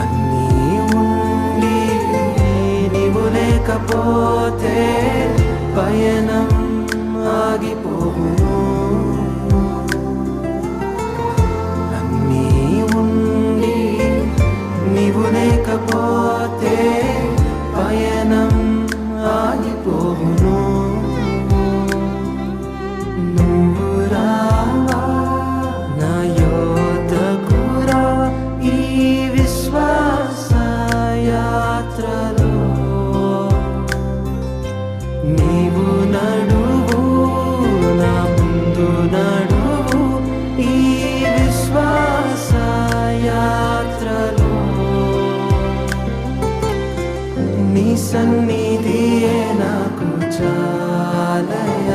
అన్నీ ఉండి నీవు లేకపోతే పయనం ఆగిపోవును. అన్నీ ఉండి నీవు లేకపోతే పయనం ఆగిపోవును. నువ్వు రావా నా యోధకు రా ఈ విశ్వాస యాత్రలో. నీవు నడువు నా ముందు నడువు ఈ విశ్వాస యాత్రలో. నీ సన్నిధియే నాకు చాలయ